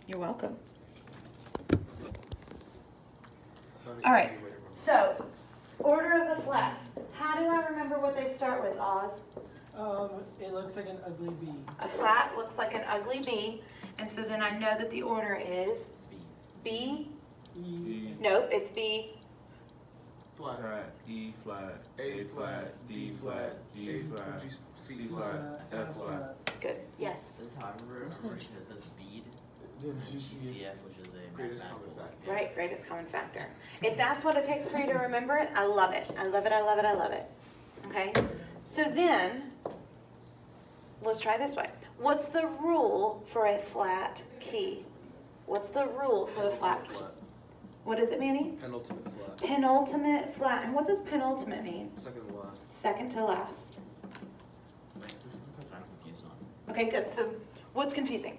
You're welcome. All right, so order of the flats. How do I remember what they start with, Oz? It looks like an ugly bee. A flat looks like an ugly B, and so then I know that the order is B. E. Nope, it's B. Flat. E flat, A flat, D flat, G flat, C flat, F flat. Good. Yes. That's how I remember it says bead. GCF, which is a Greatest mathematical common factor. Right, greatest common factor. If that's what it takes for you to remember it, I love it. I love it, I love it, I love it. Okay? So then, let's try this way. What's the rule for a flat key? What's the rule for the flat key? What is it, Manny? Penultimate flat. Penultimate flat. And what does penultimate mean? Second to last. Second to last. This is the part I'm confused on. Okay, good. So what's confusing?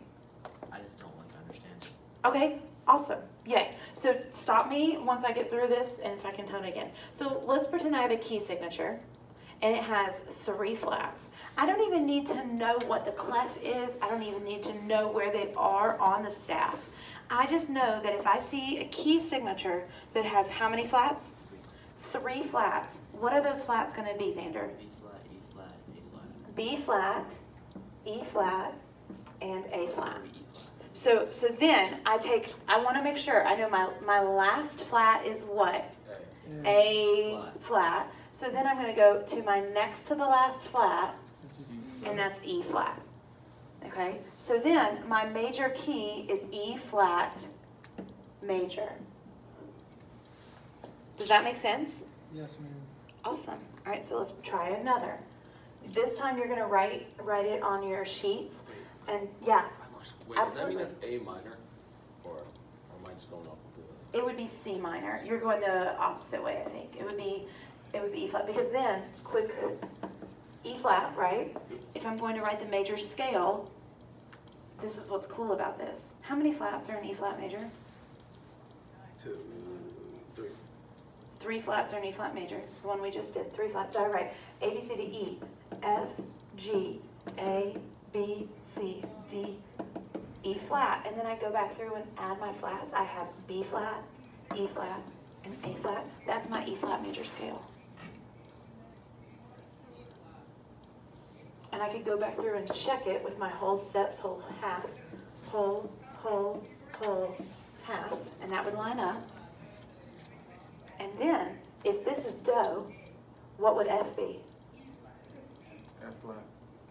I just don't like to understand it. Okay, awesome. Yay. So stop me once I get through this and if I can tone it again. So let's pretend I have a key signature and it has 3 flats. I don't even need to know what the clef is. I don't even need to know where they are on the staff. I just know that if I see a key signature that has how many flats? 3 flats. What are those flats going to be, Xander? B flat, E flat, A flat. B flat, E flat, and A It's flat. gonna be E flat. So then I want to make sure I know my last flat is what? A flat. So then I'm going to go to my next to the last flat, and that's E flat. Okay? So then my major key is E flat major. Does that make sense? Yes, ma'am. Awesome. All right, so let's try another. This time you're going to write it on your sheets. And yeah, Wait, does that mean that's A minor? Or am I just going off of the... it would be C minor. You're going the opposite way, I think. It would be E flat, because then, quick, E flat, right? If I'm going to write the major scale, this is what's cool about this. How many flats are in E flat major? 2, 3. 3 flats are in E flat major. The one we just did, 3 flats. So I write A, B, C, D, E, F, G, A, B, C, D, E flat. And then I go back through and add my flats. I have B flat, E flat, and A flat. That's my E flat major scale. And I could go back through and check it with my whole steps, whole half, whole, half, and that would line up. And then, if this is do, what would F be? F flat.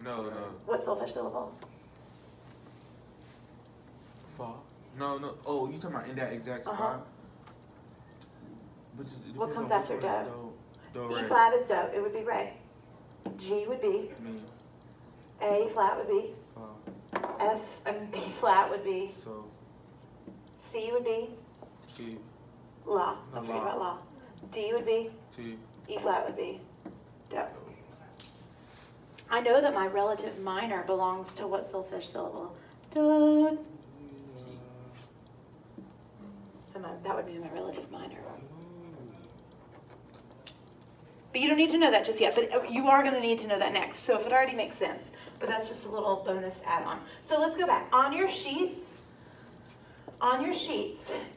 No. What solfege syllable? Fa. No. Oh, you talking about in that exact spot? Uh-huh. Which is, it What depends comes on after which one is do? Do, E re. flat is do, it would be re. G would be, Me. A flat would be, Fa. B flat would be, So. C would be, T. la. No, Don't forget la. about la. D would be, T. E flat would be, do. I know that my relative minor belongs to what solfege syllable? Do. So that would be my relative minor. But you don't need to know that just yet, but you are going to need to know that next. So if it already makes sense, but that's just a little bonus add-on. So let's go back. On your sheets,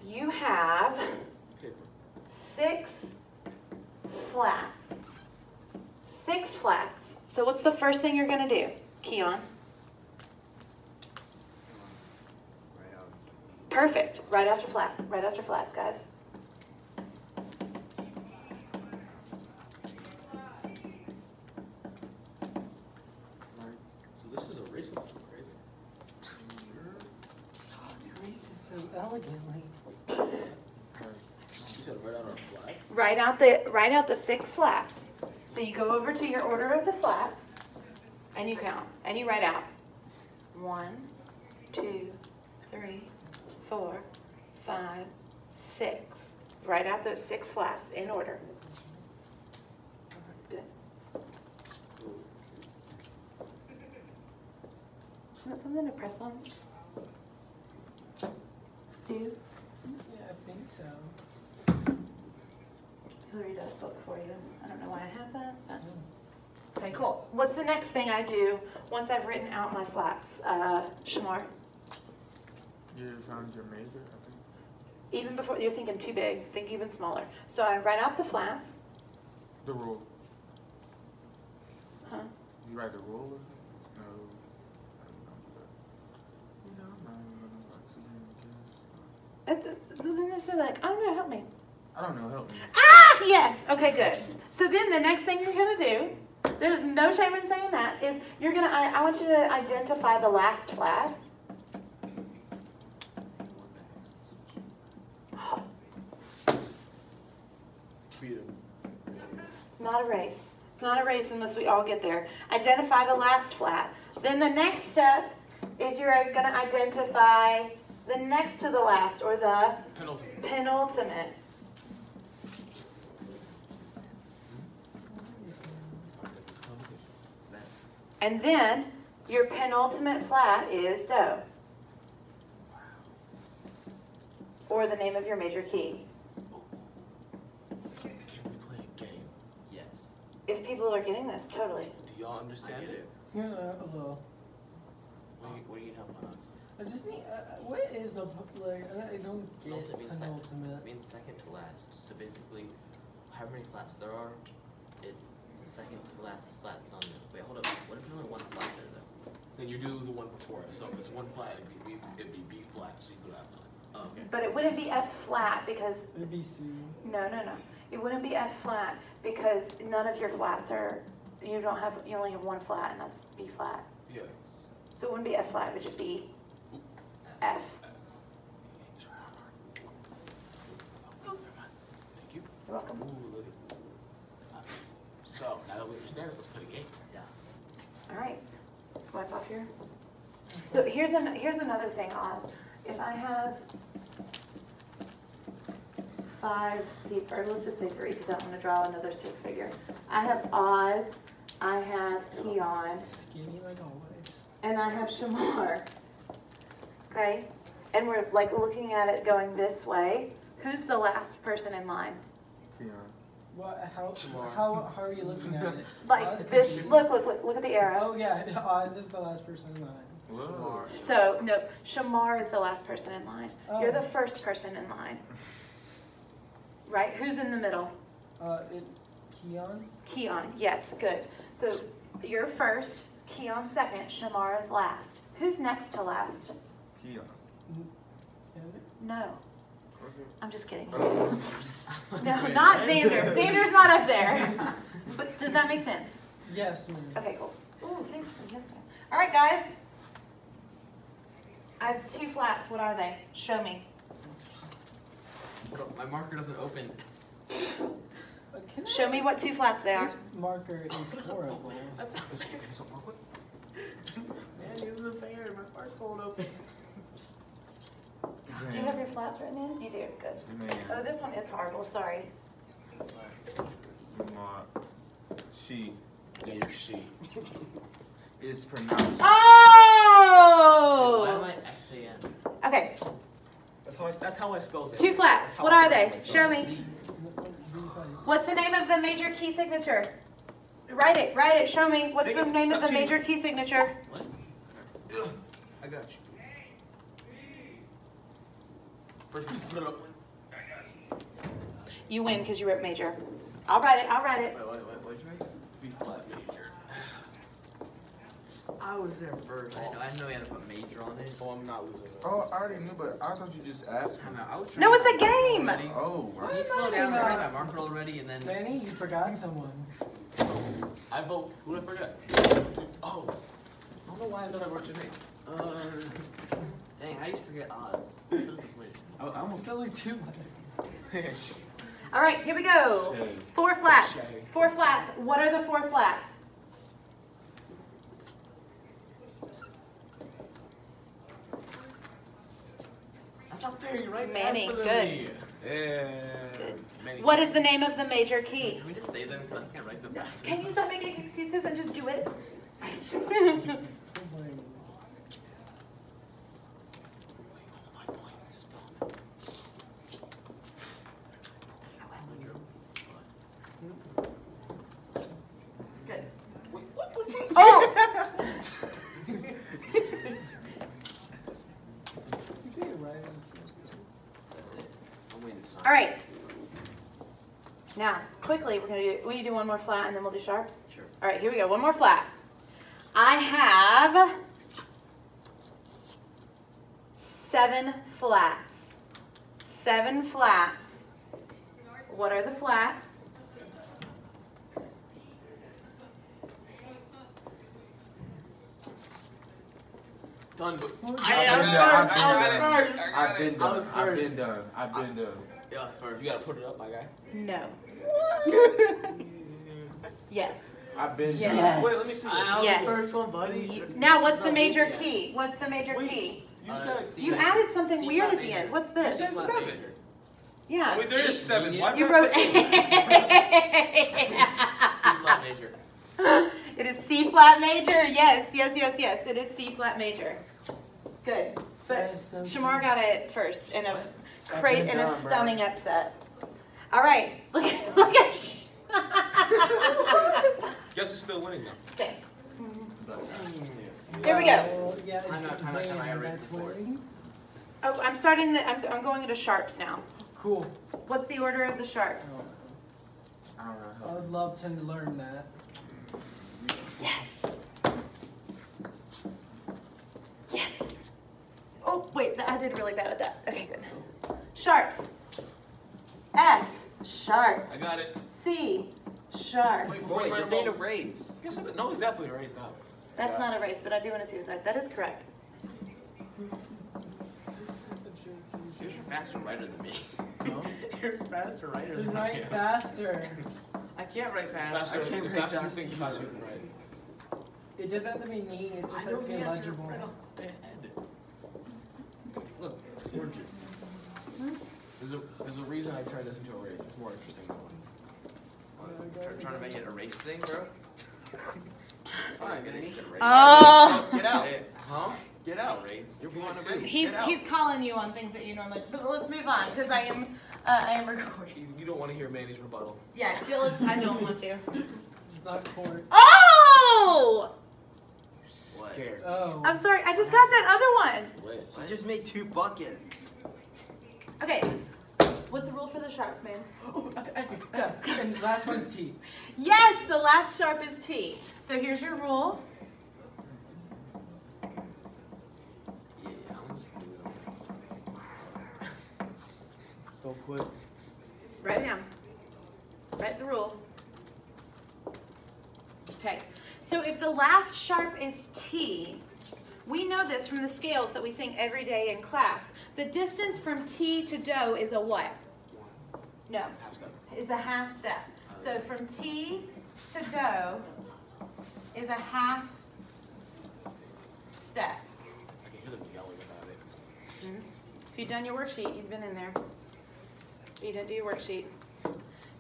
you have 6 flats. 6 flats. So what's the first thing you're going to do, Keon? Perfect. Write out your flats. Write out your flats, guys. So this is erasing something crazy. Erases so elegantly. You said write out our flats? Write out the 6 flats. So you go over to your order of the flats, and you count, and you write out 1, 2, 3, 4, 5, 6. Write out those 6 flats in order. Good. You want something to press on? Do you? Yeah, I think so. Hillary does book for you. I don't know why I have that. But... Okay, cool. What's the next thing I do once I've written out my flats, Shamar? You found your major, I think. Even before, you're thinking too big, think even smaller. So I write out the flats. The rule. Huh? You write the rule or something? No. I don't know that. You know, I'm not Then they say like, I don't know, help me. I don't know, help me. Ah, yes. Okay, good. So then the next thing you're gonna do, there's no shame in saying that, is you're gonna, I want you to identify the last flat. It's not a race. It's not a race unless we all get there. Identify the last flat. Then the next step is you're gonna identify the next to the last, or the penultimate. And then your penultimate flat is do, or the name of your major key. Can we play a game? Yes. If people are getting this, totally. Do y'all understand I get it? Yeah, a little. What do you need help on us? I just need, what is a, like, I don't get Penultimate means penultimate. means second to last. So basically, however many flats there are, it's the second to the last flat that's on there. Wait, hold up. What if there's only one flat there though? Then you do the one before it. So if it's one flat, it'd be B flat. So you go to F flat. Oh, okay. But it wouldn't be F flat because, It'd be C. no. It wouldn't be F flat because none of your flats are, you only have one flat, and that's B flat. Yeah. So it wouldn't be F flat, it would just be F. Thank you. You're welcome. Ooh, look at. So now that we understand it, let's play a game. Yeah. All right, wipe off here. So here's another thing, Oz. If I have 5 people, or let's just say 3, because I'm going to draw another stick figure. I have Oz, I have Keon, Skinny like always. and I have Shamar. Okay? And we're like looking at it going this way. Who's the last person in line? Keon. What, Tomorrow. how are you looking at it? Oz Like could this, be- look at the arrow. Oh yeah, Oz is the last person in line. Whoa. So, no, Shamar is the last person in line. You're the Oh. first person in line. Right? Who's in the middle? Keon? Keon, yes, good. So you're first, Keon second, Shamar is last. Who's next to last? Keon. Xander? No, Okay. I'm just kidding. Oh. No, not Xander. Xander's not up there. But does that make sense? Yes, ma'am. Okay, cool. Ooh, thanks for listening. All right, guys. I have 2 flats. What are they? Show me. Hold up. My marker doesn't open. Show me what 2 flats they are. This marker is horrible. Something real quick. Man, this is a bear. My marker won't open. Do you have your flats written in? You do. Good. Man. Oh, this one is horrible. Sorry. She Yeah, you're she. is pronounced. Why Oh! am I XAN? Okay, That's how I spell it. 2 flats. What are they? Show me. What's the name of the major key signature? Write it, show me. What's the name of the major key signature? What? I got you. First, just put it up. You win because you wrote major. I'll write it. Wait, what'd you write? B flat major. I was there first. I didn't know you had to put major on it. Oh, I'm not losing this. Oh, I already knew, but I thought you just asked me. I was No, trying it's a to game. already. Oh, wow. Can you slow down? I already got my marker already, and then. Manny, you forgot someone. I vote. Who did I forget? Oh. I don't know why I thought I wrote your name. Dang, I used to forget Oz. What is the point? I almost. It's only 2 letters. All right, here we go. Shay. 4 flats. Shay. 4 flats. What are the 4 flats? That's not fair. You're right. Manny, faster than good. me. Yeah. Manny. What is the name of the major key? Can we just say them? Because I can't write them fast. Can you stop making excuses and just do it? My point is filming. Good. Wait, what? Oh! You did That's it. I'm waiting this time. All right. Now, quickly, will you do one more flat and then we'll do sharps? Sure. All right, here we go. One more flat. I have 7 flats. 7 flats. What are the flats? Done, but I've been done. Yeah, it's first. You gotta put it up, my guy. No. Yes. I've been Yes. done. Wait, let me see. I was Yes. the first one, buddy. Now, what's the No, major yeah. key? What's the major Wait, key? You said C You major. added something C weird flat at the major. end. What's You this? said Flat 7. major. Yeah. Wait, there is 7. Why You did I wrote put 8? C flat major. It is C flat major. Yes, yes, yes, yes. It is C flat major. Good. But Shamar got it first in a stunning upset. All right. Look at Guess who's still winning now? Okay. Here we go. Well, yeah, it's Time out, the time out, time out, I band erased that's the board. winning. Oh, I'm going into sharps now. Cool. What's the order of the sharps? I don't I know. would love to learn that. Yes. Yes. Oh, wait, I did really bad at that. Okay, good. Sharps. F sharp. I got it. C sharp. Wait, This ain't a race. Yes, no, it's definitely a race now. That's not a race, but I do want to see this. That is correct. You're a faster writer than me. No? You're a faster writer than me. Write faster. I can't write fast. Faster, I can't the write faster you fast. think, the faster you can write. It doesn't have to be neat, it just has to be legible. Look, it's gorgeous. There's a reason I turned this into a race. It's more interesting that way. Trying to make it a race thing, bro? Fine, Gonna Vinny. make it a race. Oh. Get out. Huh? Get out. Race. You're being rude. He's Get out. calling you on things that you normally. But let's move on because I am recording. You don't want to hear Manny's rebuttal. Yeah, Dylan's. I don't want to. It's not court. Oh! What? Scared. Oh. I'm sorry. I just got that other one. Lit. I just made 2 buckets. Okay. What's the rule for the sharps, man? Go. And the last one's T. Yes, the last sharp is T. So here's your rule. Yeah, I'm just gonna do it on this. Don't quit. Write it down. Write the rule. Okay. So if the last sharp is T, we know this from the scales that we sing every day in class. The distance from T to do is a what? No, Half step. is a half step. So from T to do is a half step. I can hear them yelling about it. If you'd done your worksheet, you'd been in there. But you didn't do your worksheet. What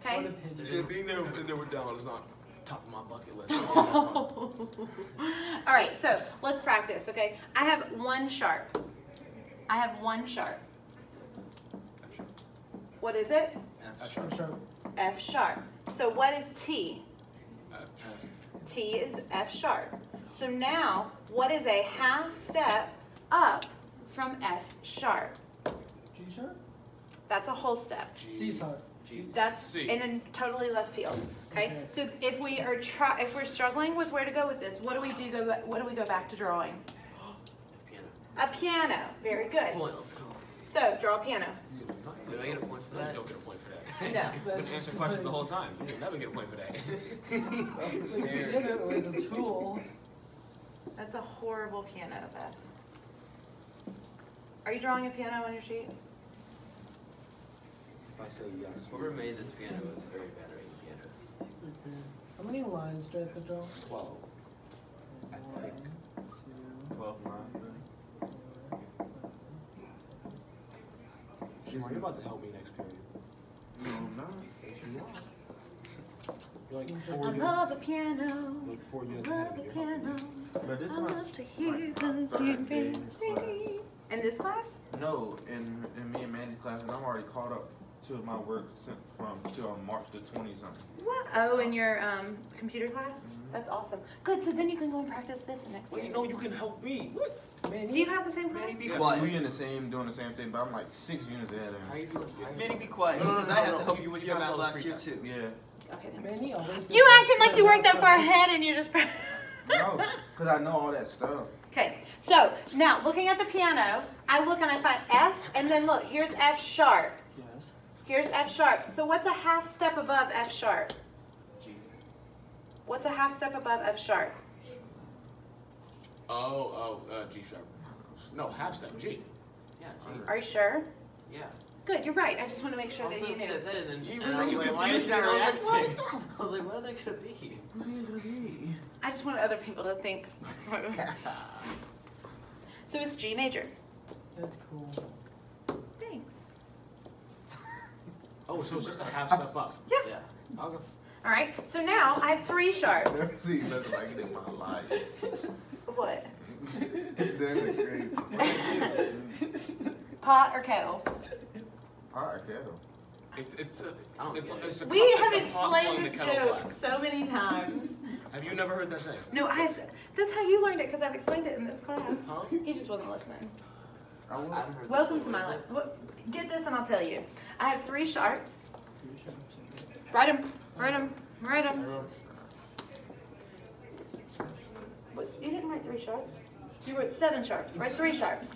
Okay? a pity. Yeah, being there and there with Donald is not top of my bucket list. All right, so let's practice, okay? I have 1 sharp. I have 1 sharp. What is it? I'm sure. F sharp. So what is T? T is F sharp. So now, what is a half step up from F sharp? G sharp? That's a whole step. C sharp. That's C. in a totally left field. Okay. Okay. So if we are if we're struggling with where to go with this, what do we do? What do we go back to drawing? Piano. A piano. Very good. Point, let's go. So draw a piano. Do I get a point for You that? don't get a point for that. No. Just answer questions the whole time. You'll never get a point for that. It was a tool. That's a horrible piano, Beth. Are you drawing a piano on your sheet? If I say yes. Whoever made this piano was very bad at making pianos. How many lines do I have to draw? 12. I think. 12 lines. Shamar, you're about to help me next period. No, I'm not. Yes, you are. You're like I 4 years, love a piano. like 4 years ahead Love of a me. You're helping piano. me. But this I was love to hear my those third you day in this class. In this class? No, in me and Mandy's class, and I'm already caught up to my work from till March the 20th something. What? Oh, in your computer class? That's awesome. Good, so then you can go and practice this next Well, week. you know you can help me. What? Manny, Do you have the same class? Manny, be Yeah, quiet. we in the same, doing the same thing, but I'm like 6 units ahead of How you him. doing? Manny, be quiet. No, no, no, Because no, I had no, to help you- you with you your guys math all last free year time. too. Yeah. Okay, then. Manny always You does acting like you worked that far stuff. ahead and you're just. No, because I know all that stuff. Okay, so now looking at the piano, I look and I find F, and then look, here's F sharp. Yes. Here's F sharp. So what's a half step above F sharp? G. What's a half step above F sharp? G sharp. No, half step, G. Yeah, G. Are you sure? Yeah. Good, you're right. I just want to make sure Also, that you if you knew. guys said it, then You and was I like, was you like, why confused did you me, and I was like, react? I was like, what are they gonna be? I just want other people to think. So it's G major. That's cool. Thanks. Oh, so it's just a half step up. Yeah. Yeah. Okay. All right. So now I have 3 sharps. See, nothing like it in my life. What? Exactly crazy. Pot or kettle? Pot or kettle? It's a We it's have the pot blowing explained the this kettle joke black. so many times. Have you never heard that saying? No, that's how you learned it because I've explained it in this class. Huh? He just wasn't listening. I would. I haven't heard Welcome this to one. my What life. is Get this and I'll tell you. I have 3 sharps. 3 sharps. Write them. Write them. Write them. What? You didn't write 3 sharps. You wrote 7 sharps. Write 3 sharps.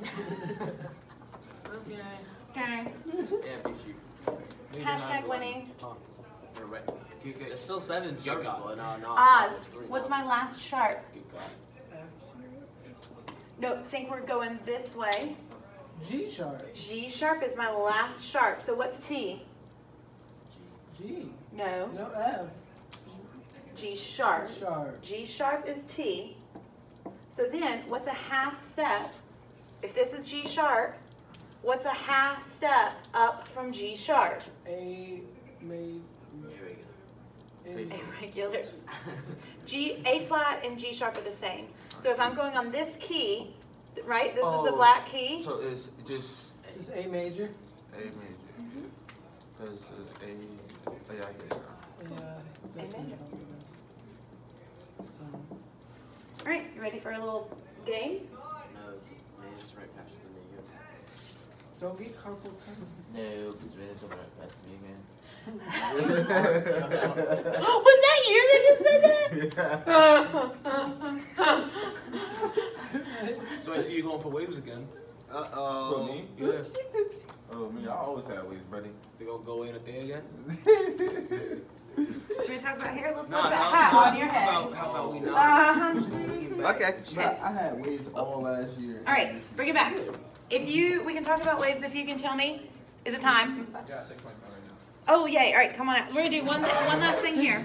Okay. Okay. Yeah, be shoot. Hashtag winning. You're right. Get It's still 7 Good sharps, God. but no. Oz, it's 3 what's now. my last sharp? God. No, think we're going this way. G sharp. G sharp is my last sharp. So what's T? G. No. No F. G sharp. Sharp. G sharp is T. So then, what's a half step? If this is G sharp, what's a half step up from G sharp? A made. There we go. A regular. A flat and G sharp are the same. So if I'm going on this key, right? This is the Oh, black key. So it's just Just A major. A major. Because A. Oh, yeah, I get it now. Yeah. That's major. So, All right, you ready for a little game? No, man, it's right faster than me again. don't get carpal tunnel. No, because Vanessa will right faster than me again. Was that you that just said that? So I see you going for waves again. For Uh-oh. me? Yeah. Oh, me, I always have ways, buddy. They gonna go in a day again? Should we talk about hair? Let's Nah, look at nah, that hat on your head. How about we not? Uh-huh. Okay. I had waves all last year. All right, bring it back. We can talk about waves if you can tell me. Is it time? Yeah, 6.5 right now. Oh, yay. All right, come on out. We're going to do one last thing here.